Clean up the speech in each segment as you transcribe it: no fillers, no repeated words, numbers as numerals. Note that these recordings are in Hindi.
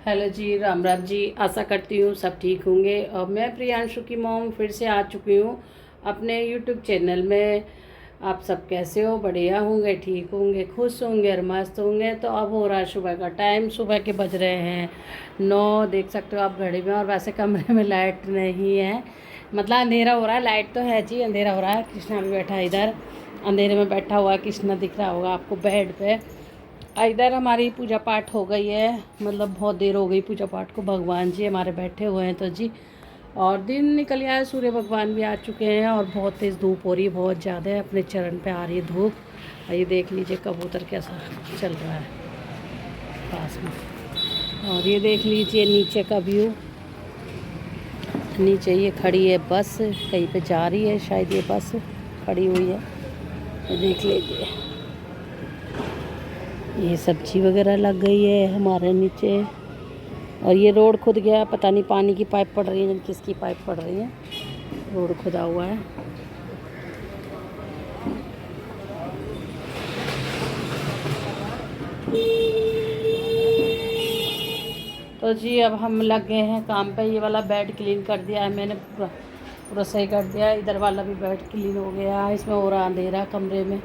हेलो जी, राम राम जी। आशा करती हूँ सब ठीक होंगे। और मैं प्रियांशु की मॉम फिर से आ चुकी हूँ अपने यूट्यूब चैनल में। आप सब कैसे हो? बढ़िया होंगे, ठीक होंगे, खुश होंगे और मस्त होंगे। तो अब हो रहा है सुबह का टाइम, सुबह के बज रहे हैं 9, देख सकते हो आप घड़ी में। और वैसे कमरे में लाइट नहीं है, मतलब अंधेरा हो रहा है। लाइट तो है जी, अंधेरा हो रहा है। कृष्णा भी बैठा है इधर, अंधेरे में बैठा हुआ है। कृष्णा दिख रहा होगा आपको बेड पे। इधर हमारी पूजा पाठ हो गई है, मतलब बहुत देर हो गई पूजा पाठ को। भगवान जी हमारे बैठे हुए हैं तो जी। और दिन निकल गया है, सूर्य भगवान भी आ चुके हैं और बहुत तेज़ धूप हो रही है, बहुत ज़्यादा है। अपने चरण पे आ रही है धूप। और ये देख लीजिए कबूतर कैसा चल रहा है पास में। और ये देख लीजिए नीचे का व्यू। नीचे ये खड़ी है बस, कहीं पे जा रही है शायद ये बस खड़ी हुई है। ये देख लीजिए, ये सब्जी वगैरह लग गई है हमारे नीचे। और ये रोड खुद गया, पता नहीं पानी की पाइप पड़ रही है, किसकी पाइप पड़ रही है। रोड खुदा हुआ है। तो जी अब हम लग गए हैं काम पे। ये वाला बेड क्लीन कर दिया है मैंने, पूरा पूरा सही कर दिया है। इधर वाला भी बेड क्लीन हो गया है। इसमें हो रहा अंधेरा कमरे में,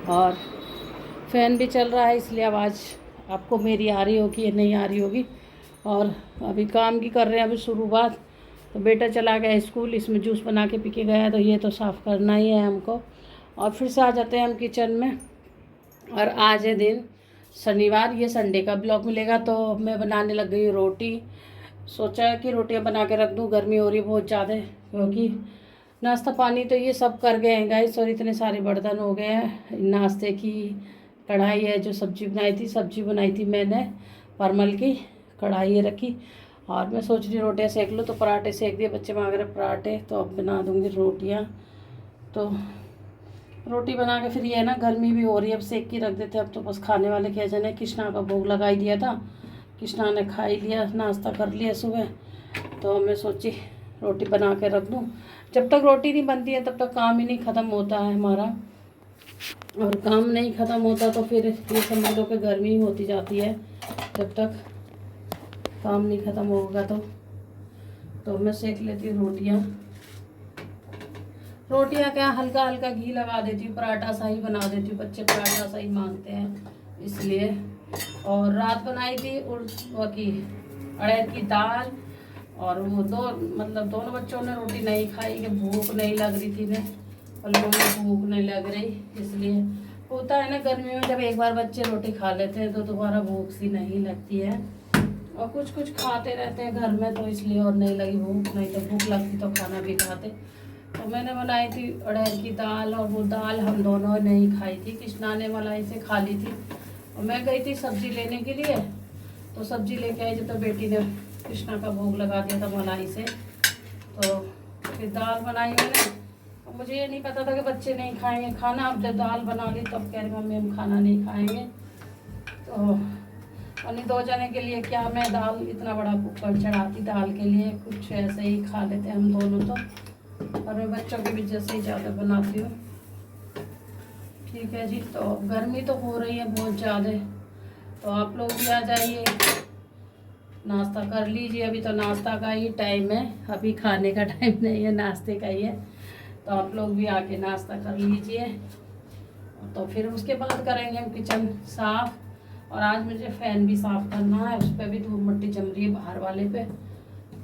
और फ़ैन भी चल रहा है, इसलिए आवाज़ आपको मेरी आ रही होगी या नहीं आ रही होगी। और अभी काम की कर रहे हैं, अभी शुरुआत। तो बेटा चला गया स्कूल, इसमें जूस बना के पी के गया, तो ये तो साफ़ करना ही है हमको। और फिर से आ जाते हैं हम किचन में। और आज है दिन शनिवार, ये संडे का ब्लॉग मिलेगा। तो मैं बनाने लग गई रोटी। सोचा है कि रोटियां बना के रख दूं, गर्मी हो रही है बहुत ज़्यादा, क्योंकि नाश्ता पानी तो ये सब कर गए हैं गाइस। और इतने सारे बर्तन हो गए हैं। नाश्ते की कढ़ाई है, जो सब्जी बनाई थी, सब्जी बनाई थी मैंने परमल की। कढ़ाई है रखी, और मैं सोच रही रोटियां सेक लूँ। तो पराठे सेक दिए, बच्चे मांग रहे पराठे, तो अब बना दूँगी रोटियाँ। तो रोटी बना के फिर ये है ना, गर्मी भी हो रही है, अब सेक के रख देते। अब तो बस खाने वाले क्या जाने। कृष्णा का भोग लगाई दिया था, कृष्णा ने खा ही लिया, नाश्ता कर लिया सुबह। तो मैं सोची रोटी बना के रख दूँ। जब तक रोटी नहीं बनती है तब तक काम ही नहीं ख़त्म होता है हमारा। और काम नहीं ख़त्म होता तो फिर ये समझ लो कि गर्मी ही होती जाती है, जब तक काम नहीं ख़त्म होगा। तो मैं सेक लेती हूँ रोटियाँ। रोटियाँ क्या, हल्का हल्का घी लगा देती हूँ, पराठा सा ही बना देती हूँ। बच्चे पराठा सा ही मांगते हैं, इसलिए। और रात बनाई थी वो की अड़हर की दाल। और वो मतलब दोनों बच्चों ने रोटी नहीं खाई, कि भूख नहीं लग रही थी ने। और मम्मी भूख नहीं लग रही, इसलिए। होता है ना गर्मी में, जब एक बार बच्चे रोटी खा लेते हैं तो दोबारा भूख सी नहीं लगती है। और कुछ कुछ खाते रहते हैं घर में, तो इसलिए और नहीं लगी भूख। नहीं तो भूख लगती तो खाना भी खाते। तो मैंने बनाई थी अरहर की दाल, और वो दाल हम दोनों ने ही खाई थी। कृष्णा ने मलाई से खा ली थी। और मैं गई थी सब्जी लेने के लिए, तो सब्जी लेके आई थी, तो बेटी ने कृष्णा का भोग लगा दिया था मलाई से। तो फिर दाल बनाई मैंने। और मुझे ये नहीं पता था कि बच्चे नहीं खाएंगे खाना। अब जब दाल बना ली तब कह रही मम्मी हम खाना नहीं खाएंगे। तो अन्य 2 जने के लिए क्या मैं दाल इतना बड़ा कुकर चढ़ाती दाल के लिए, कुछ ऐसे ही खा लेते हम दोनों तो। और मैं बच्चों की वजह से ही ज़्यादा बनाती हूँ। ठीक है जी। तो गर्मी तो हो रही है बहुत ज़्यादा, तो आप लोग भी आ जाइए, नाश्ता कर लीजिए। अभी तो नाश्ता का ही टाइम है, अभी खाने का टाइम नहीं है, नाश्ते का ही है। तो आप लोग भी आके नाश्ता कर लीजिए। तो फिर उसके बाद करेंगे हम किचन साफ़। और आज मुझे फ़ैन भी साफ़ करना है, उस पर भी धूल मिट्टी जम रही है बाहर वाले पे।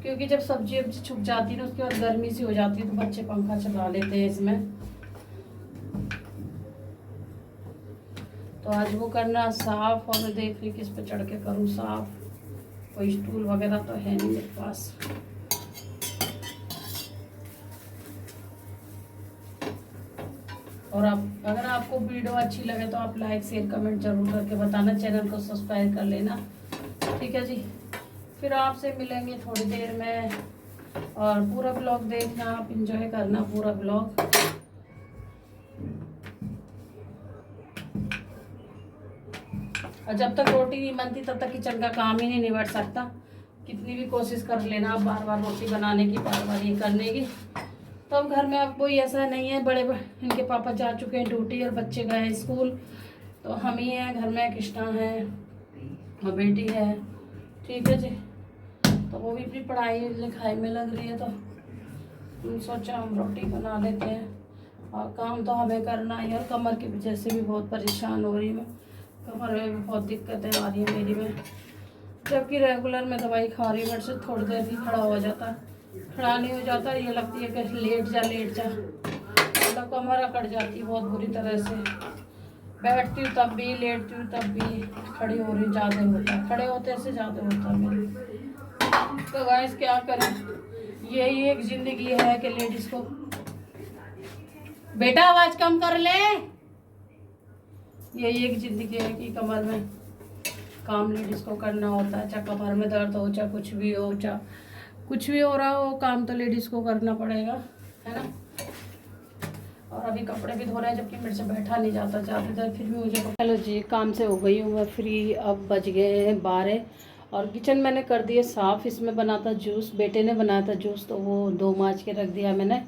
क्योंकि जब सब्जी वब्जी छुप जाती है ना, उसके बाद गर्मी सी हो जाती है, तो बच्चे पंखा चला लेते हैं इसमें। तो आज वो करना साफ। और मैं देख रही किस पे चढ़ के करूँ साफ। कोई स्टूल वगैरह तो है नहीं मेरे पास। और आप अगर आपको वीडियो अच्छी लगे तो आप लाइक शेयर कमेंट जरूर करके बताना, चैनल को सब्सक्राइब कर लेना। ठीक है जी। फिर आपसे मिलेंगे थोड़ी देर में, और पूरा ब्लॉग देखना, आप इंजॉय करना पूरा ब्लॉग। और जब तक रोटी नहीं बनती तब तक किचन का काम ही नहीं निबट सकता। कितनी भी कोशिश कर लेना आप बार बार रोटी बनाने की, बार बार ये करने की। तो अब घर में अब कोई ऐसा नहीं है, बड़े इनके पापा जा चुके हैं ड्यूटी और बच्चे गए हैं स्कूल। तो हम ही हैं घर में, कृष्णा है और बेटी है। ठीक है जी। तो वो भी अपनी पढ़ाई लिखाई में लग रही है, तो सोचा हम रोटी बना लेते हैं। और काम तो हमें करना ही है, और कमर की वजह से भी बहुत परेशान हो रही हूँ। कमर में भी बहुत दिक्कतें आ रही हैं मेरी में, जबकि रेगुलर में दवाई खा रही हूँ। मेरे से थोड़ी देर ही खड़ा हो जाता, खड़ा नहीं हो जाता। ये लगती है कि लेट जा, मतलब कमर अकड़ जाती है बहुत बुरी तरह से। बैठती हूँ तब भी, लेटती हूँ तब भी, खड़ी हो रही ज़्यादा होता है, खड़े होते से ज़्यादा होता है मेरी। तो गाइस क्या करें, यही एक ज़िंदगी है कि लेडीज़ को। बेटा आवाज़ कम कर ले। यही एक ज़िंदगी है कि कमर में काम लेडीज़ को करना होता है, चाहे कमर में दर्द हो, चाहे कुछ भी हो, चाहे कुछ भी हो रहा हो, काम तो लेडीज़ को करना पड़ेगा, है ना। और अभी कपड़े भी धो रहे हैं, जबकि मेरे से बैठा नहीं जाता ज़्यादा देर, फिर भी मुझे। हेलो जी, काम से हो गई हूँ मैं फ्री। अब बज गए हैं 12 और किचन मैंने कर दिए साफ़। इसमें बना था जूस, बेटे ने बनाया था जूस, तो वो धो माँज के रख दिया मैंने।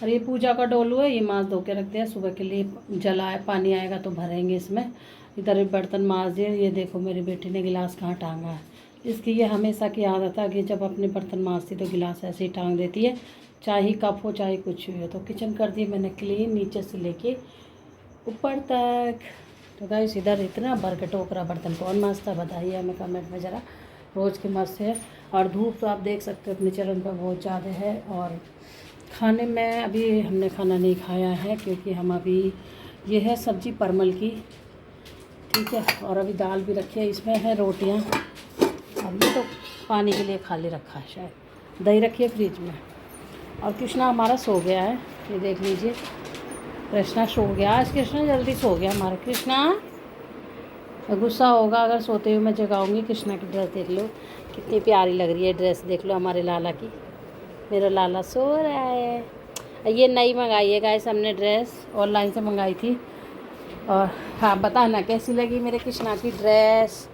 और ये पूजा का डोलू है, ये माँज धो के रख दिया, सुबह के लिए जल आए, पानी आएगा तो भरेंगे इसमें। इधर बर्तन माँज दिए। ये देखो मेरे बेटे ने गिलास कहाँ टांगा है। इसकी ये हमेशा की आदत है कि जब अपने बर्तन माँजती तो गिलास ऐसे ही टांग देती है, चाहे कप हो चाहे कुछ भी हो। तो किचन कर दी मैंने क्लीन, नीचे से लेके ऊपर तक। तो गाइस इधर इतना भर के टोकरा बर्तन कौन मांजता, बताइए हमें कमेंट में ज़रा। रोज़ की मस्त है। और धूप तो आप देख सकते हो अपने चरण पर बहुत ज़्यादा है। और खाने में अभी हमने खाना नहीं खाया है, क्योंकि हम अभी, ये है सब्ज़ी परमल की, ठीक है। और अभी दाल भी रखी है, इसमें है रोटियाँ। अभी तो पानी के लिए खाली रखा है, शायद दही रखी है फ्रिज में। और कृष्णा हमारा सो गया है, ये देख लीजिए, कृष्णा सो गया। आज कृष्णा जल्दी सो गया हमारा। कृष्णा गुस्सा होगा अगर सोते हुए मैं जगाऊंगी। कृष्णा की ड्रेस देख लो कितनी प्यारी लग रही है, ड्रेस देख लो हमारे लाला की। मेरा लाला सो रहा है। ये नई मंगाई है गाइस हमने ड्रेस, ऑनलाइन से मंगाई थी। और हाँ, बताना कैसी लगी मेरे कृष्णा की ड्रेस।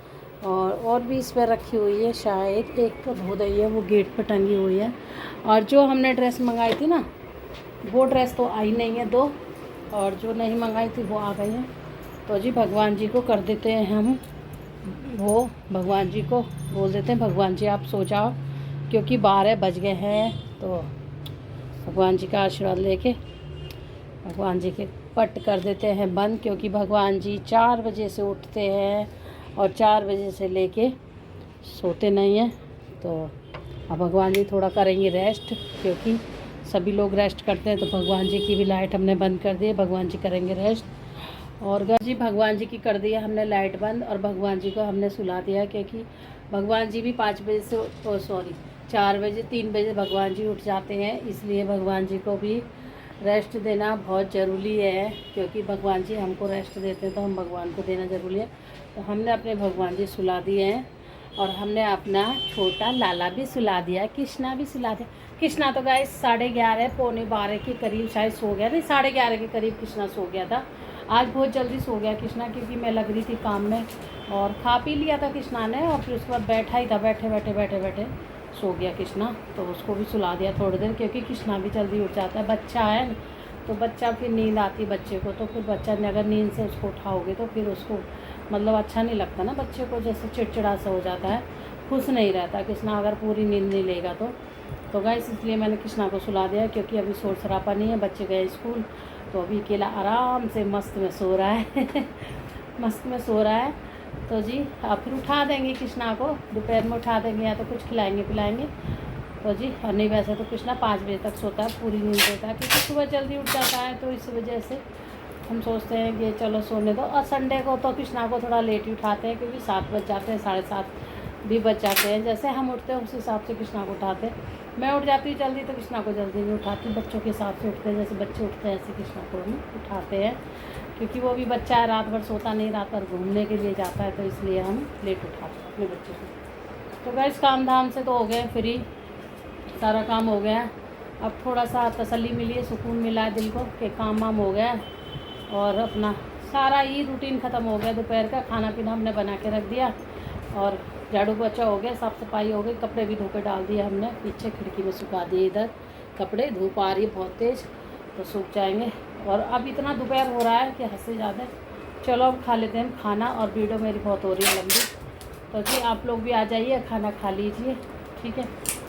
और भी इस पर रखी हुई है, शायद एक तो धो दी है, वो गेट पर टंगी हुई है। और जो हमने ड्रेस मंगाई थी ना, वो ड्रेस तो आई नहीं है 2, और जो नहीं मंगाई थी वो आ गई है। तो जी भगवान जी को कर देते हैं हम, वो भगवान जी को बोल देते हैं, भगवान जी आप सो जाओ, क्योंकि 12 बज गए हैं। तो भगवान जी का आशीर्वाद लेके भगवान जी के पट कर देते हैं बंद, क्योंकि भगवान जी 4 बजे से उठते हैं और 4 बजे से लेके सोते नहीं हैं। तो अब भगवान जी थोड़ा करेंगे रेस्ट, क्योंकि सभी लोग रेस्ट करते हैं। तो भगवान जी की भी लाइट हमने बंद कर दी है, भगवान जी करेंगे रेस्ट। और जी भगवान जी की कर दिया हमने लाइट बंद, और भगवान जी को हमने सुला दिया, क्योंकि भगवान जी भी 5 बजे से 4 बजे 3 बजे भगवान जी उठ जाते हैं। इसलिए भगवान जी को भी रेस्ट देना बहुत ज़रूरी है, क्योंकि भगवान जी हमको रेस्ट देते हैं तो हम भगवान को देना ज़रूरी है। तो हमने अपने भगवान जी सुला दिए हैं, और हमने अपना छोटा लाला भी सुला दिया, कृष्णा भी सुला दिया। कृष्णा तो गाइस 11:30 पौने 12 के करीब शायद सो गया, नहीं 11:30 के करीब कृष्णा सो गया था। आज बहुत जल्दी सो गया कृष्णा, क्योंकि मैं लग रही थी काम में, और खा पी लिया था कृष्णा ने, और फिर उसके बाद बैठा ही था, बैठे सो गया कृष्णा। तो उसको भी सुला दिया थोड़ी देर, क्योंकि कृष्णा भी जल्दी उठ जाता है, बच्चा है तो बच्चा फिर नींद आती है बच्चे को, तो फिर बच्चा अगर नींद से उसको उठाओगे तो फिर उसको मतलब अच्छा नहीं लगता ना, बच्चे को जैसे चिड़चिड़ा सा हो जाता है, खुश नहीं रहता कृष्णा अगर पूरी नींद नहीं लेगा तो गाइस इसलिए मैंने कृष्णा को सुला दिया, क्योंकि अभी शोर शराबा नहीं है, बच्चे गए स्कूल, तो अभी अकेला आराम से मस्त में सो रहा है मस्त में सो रहा है। तो जी आप फिर उठा देंगे कृष्णा को, दोपहर में उठा देंगे, या तो कुछ खिलाएंगे पिलाएंगे। तो जी और नहीं, वैसे तो कृष्णा 5 बजे तक सोता है, पूरी नींद लेता है, क्योंकि सुबह जल्दी उठ जाता है, तो इस वजह से हम सोचते हैं कि चलो सोने दो। और संडे को तो कृष्णा को थोड़ा लेट ही उठाते हैं, क्योंकि 7 बज जाते हैं, 7:30 भी बज जाते हैं। जैसे हम उठते हैं उस हिसाब से कृष्णा को उठाते हैं। मैं उठ जाती हूँ जल्दी तो कृष्णा को जल्दी नहीं उठाती, बच्चों के हिसाब से उठते हैं, जैसे बच्चे उठते हैं ऐसे कृष्णा को हम उठाते हैं, क्योंकि वो भी बच्चा है, रात भर सोता नहीं, रात भर घूमने के लिए जाता है, तो इसलिए हम लेट उठाते हैं अपने बच्चों को। तो गाइस काम धाम से तो हो गए फ्री, सारा काम हो गया। अब थोड़ा सा तसल्ली मिली है, सुकून मिला है दिल को कि काम वाम हो गया, और अपना सारा ही रूटीन ख़त्म हो गया। दोपहर का खाना पीना हमने बना के रख दिया, और झाड़ू पोछा हो गया, साफ़ सफाई हो गई, कपड़े भी धो के डाल दिए हमने, पीछे खिड़की में सुखा दिए। इधर कपड़े धूप आ रही है बहुत तेज़, तो सूख जाएंगे। और अब इतना दोपहर हो रहा है कि हद से ज़्यादा। चलो अब खा लेते हैं हम खाना, और वीडियो मेरी बहुत हो रही है लंबी, तो जी आप लोग भी आ जाइए, खाना खा लीजिए। ठीक है,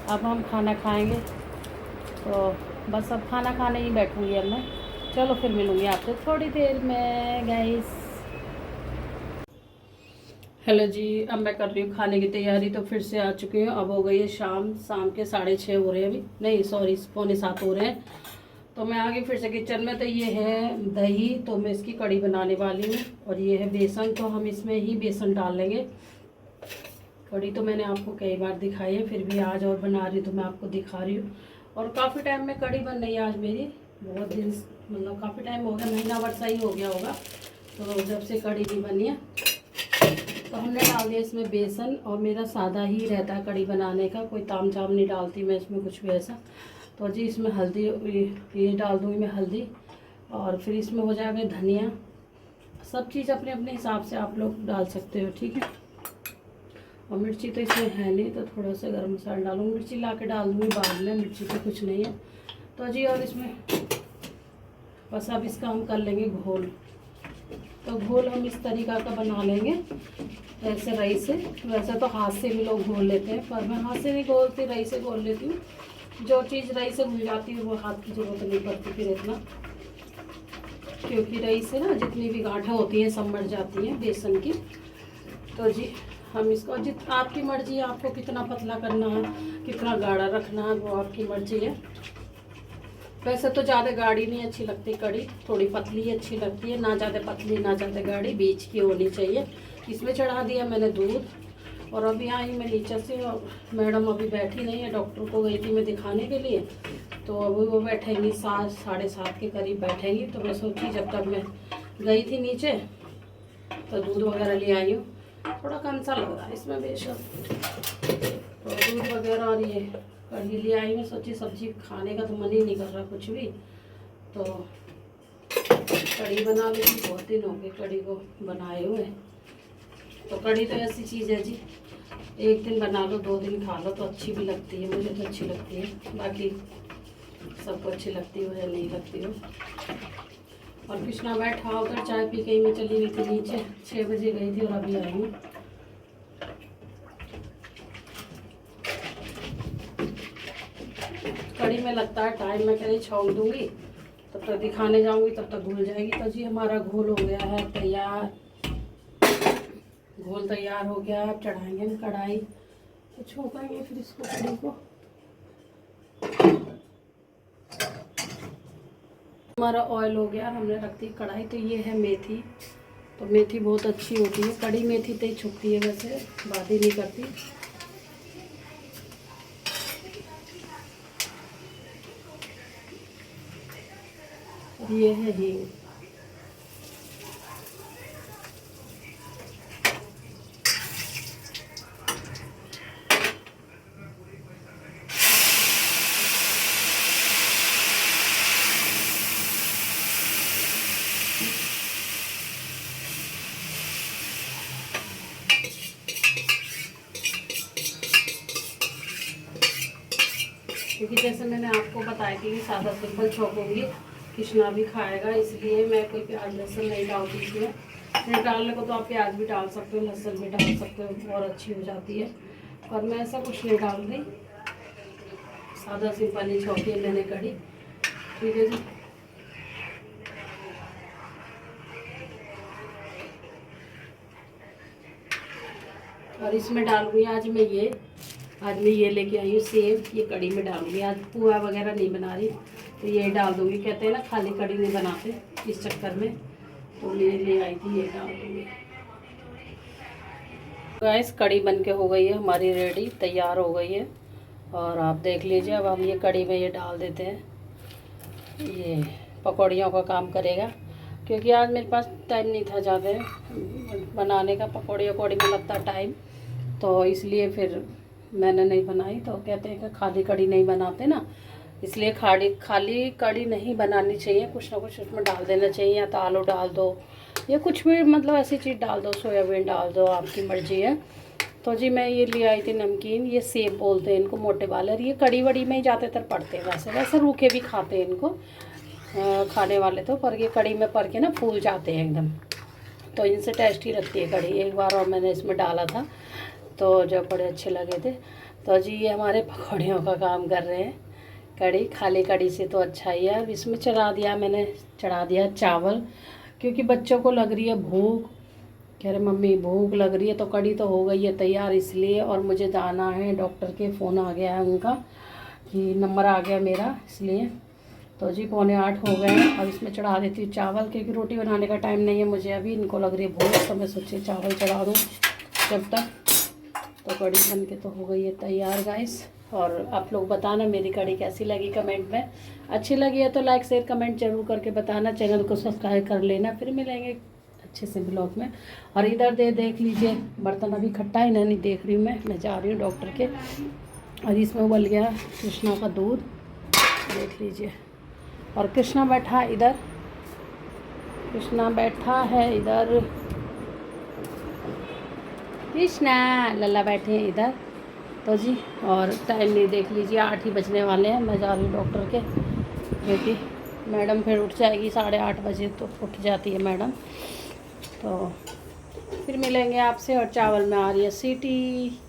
अब हम खाना खाएंगे, तो बस अब खाना खाने ही बैठूँगी अब मैं। चलो फिर मिलूँगी आपसे थोड़ी देर में गाइस। हेलो जी, अब मैं कर रही हूँ खाने की तैयारी। तो फिर से आ चुकी हूँ। अब हो गई है शाम के 6:30 हो रहे हैं, अभी नहीं सॉरी 6:45 हो रहे हैं। तो मैं आ गई फिर से किचन में। तो ये है दही, तो मैं इसकी कड़ी बनाने वाली हूँ। और ये है बेसन, तो हम इसमें ही बेसन डाल लेंगे। कड़ी तो मैंने आपको कई बार दिखाई है, फिर भी आज और बना रही तो मैं आपको दिखा रही हूँ। और काफ़ी टाइम में कड़ी बन रही है आज मेरी, बहुत दिन, मतलब काफ़ी टाइम हो गया, महीना भर सा ही हो गया होगा तो जब से कड़ी नहीं बनी है। तो हमने डाल दिया इसमें बेसन, और मेरा सादा ही रहता है कड़ी बनाने का, कोई ताम झाम नहीं डालती मैं इसमें कुछ भी ऐसा। तो जी इसमें हल्दी, ये डाल दूँगी मैं हल्दी, और फिर इसमें हो जाएगा धनिया। सब चीज़ अपने अपने हिसाब से आप लोग डाल सकते हो, ठीक है। और मिर्ची तो इसमें है नहीं, तो थोड़ा सा गरम मसाला डालूँगी, मिर्ची ला के डाल दूँगी बाद में, मिर्ची तो कुछ नहीं है। तो जी और इसमें बस अब इसका हम कर लेंगे घोल। तो घोल हम इस तरीक़ा का बना लेंगे, ऐसे रई से। वैसे तो हाथ से भी लोग घोल लेते हैं, पर मैं हाथ से नहीं घोलती, रई से घोल लेती हूँ। जो चीज़ रई से घुल जाती है वो हाथ की ज़रूरत नहीं पड़ती फिर इतना, क्योंकि रई से ना जितनी भी गांठें होती हैं सब मर जाती हैं बेसन की। तो जी हम इसको, जित आपकी मर्ज़ी है, आपको कितना पतला करना है, कितना गाढ़ा रखना है, वो आपकी मर्ज़ी है। वैसे तो ज़्यादा गाढ़ी नहीं अच्छी लगती कड़ी, थोड़ी पतली ही अच्छी लगती है, ना ज़्यादा पतली ना ज़्यादा गाढ़ी, बीच की होनी चाहिए। इसमें चढ़ा दिया मैंने दूध, और अभी आई मैं नीचे से, और मैडम अभी बैठी नहीं है, डॉक्टर को गई थी मैं दिखाने के लिए। तो अभी वो बैठेंगी 7 साढ़े 7 के करीब बैठेंगी। तो मैं सोची जब तक मैं गई थी नीचे तो दूध वगैरह ले आई हूँ। थोड़ा कम सा लग रहा है इसमें बेशक, तो दूध वगैरह और ये कढ़ी ले आई। मैं सोची सब्जी खाने का तो मन ही नहीं कर रहा कुछ भी, तो कढ़ी बना ली। बहुत दिन हो गए कढ़ी को बनाए हुए। तो कढ़ी तो ऐसी चीज़ है जी, एक दिन बना लो 2 दिन खा लो तो अच्छी भी लगती है, मुझे तो अच्छी लगती है, बाकी सबको अच्छी लगती हो या नहीं लगती हो। और कृष्णा बैठा उधर चाय पी के ही मैं चली गई थी नीचे, 6 बजे गई थी और अभी आई हूँ। कड़ी में लगता है टाइम, मैं कहीं छोड़ दूँगी, तब तक दिखाने जाऊँगी तब तक भूल जाएगी। तो जी हमारा घोल हो गया है तैयार, घोल तैयार हो गया। अब चढ़ाएंगे हम कढ़ाई, तो छोंकेंगे फिर इसको कड़ी को। हमारा ऑयल हो गया, हमने रख दी कढ़ाई। तो ये है मेथी, तो मेथी बहुत अच्छी होती है, कड़ी मेथी तो ही छुपती है, वैसे बादी नहीं करती। ये है हींग, क्योंकि जैसे मैंने आपको बताया कि सादा सिंपल छोंकूंगी, कृष्णा भी खाएगा, इसलिए मैं कोई प्याज लहसुन नहीं डालती इसमें। फिर डालने को तो आप प्याज भी डाल सकते हो, लहसुन भी डाल सकते हो, और अच्छी हो जाती है, पर मैं ऐसा कुछ नहीं डाल रही, सादा सिंपल ही छोंकी है मैंने कड़ी। ठीक है जी, और इसमें डालूंगी आज मैं ये लेके आई हूँ सेब, ये कड़ी में डालूंगी। आज पुआ वगैरह नहीं बना रही, तो ये डाल दूंगी। कहते हैं ना खाली कड़ी नहीं बनाते, इस चक्कर में तो ये ले आई थी, ये डाल दूंगी। गाइस कड़ी बन के हो गई है हमारी रेडी, तैयार हो गई है। और आप देख लीजिए, अब हम ये कड़ी में ये डाल देते हैं, ये पकौड़ियों का काम करेगा। क्योंकि आज मेरे पास टाइम नहीं था ज़्यादा बनाने का, पकौड़ी वकौड़ी में लगता टाइम, तो इसलिए फिर मैंने नहीं बनाई। तो कहते हैं कि खाली कड़ी नहीं बनाते ना, इसलिए खाली कड़ी नहीं बनानी चाहिए, कुछ ना कुछ उसमें डाल देना चाहिए। या तो आलू डाल दो या कुछ भी, मतलब ऐसी चीज़ डाल दो, सोयाबीन डाल दो, आपकी मर्ज़ी है। तो जी मैं ये ले आई थी नमकीन, ये सेब बोलते हैं इनको, मोटे वाले। और ये कड़ी वड़ी में ही ज़्यादातर पड़ते हैं, वैसे रूखे भी खाते हैं इनको खाने वाले तो, पर ये कड़ी में पड़ के ना फूल जाते हैं एकदम, तो इनसे टेस्टी लगती है कड़ी। एक बार और मैंने इसमें डाला था, तो जो बड़े अच्छे लगे थे। तो जी ये हमारे पकौड़ियों का काम कर रहे हैं। कड़ी, खाली कड़ी से तो अच्छा ही है। अब इसमें मैंने चढ़ा दिया चावल, क्योंकि बच्चों को लग रही है भूख। कह रहे मम्मी भूख लग रही है, तो कड़ी तो हो गई है तैयार इसलिए। और मुझे जाना है, डॉक्टर के फ़ोन आ गया है उनका कि नंबर आ गया मेरा, इसलिए। तो जी 7:45 हो गए हैं। अब इसमें चढ़ा देती हूँ चावल, क्योंकि रोटी बनाने का टाइम नहीं है मुझे अभी। इनको लग रही है भूख, तो मैं सोची चावल चढ़ा दूँ जब तक। तो कड़ी बन के तो हो गई है तैयार गाइस। और आप लोग बताना मेरी कड़ी कैसी लगी कमेंट में। अच्छी लगी है तो लाइक शेयर कमेंट जरूर करके बताना। चैनल को सब्सक्राइब कर लेना। फिर मिलेंगे अच्छे से ब्लॉग में। और इधर देख लीजिए, बर्तन अभी खट्टा ही नहीं देख रही हूँ मैं जा रही हूँ डॉक्टर के। और इसमें उबल गया कृष्णा का दूध, देख लीजिए। और कृष्णा बैठा इधर, कृष्णा बैठा है इधर, कृष्णा लल्ला बैठे हैं इधर। तो जी और टाइम नहीं देख लीजिए, 8 ही बजने वाले हैं। मैं जा रही हूँ डॉक्टर के, क्योंकि मैडम फिर उठ जाएगी 8:30 बजे, तो उठ जाती है मैडम। तो फिर मिलेंगे आपसे। और चावल में आ रही है सीटी।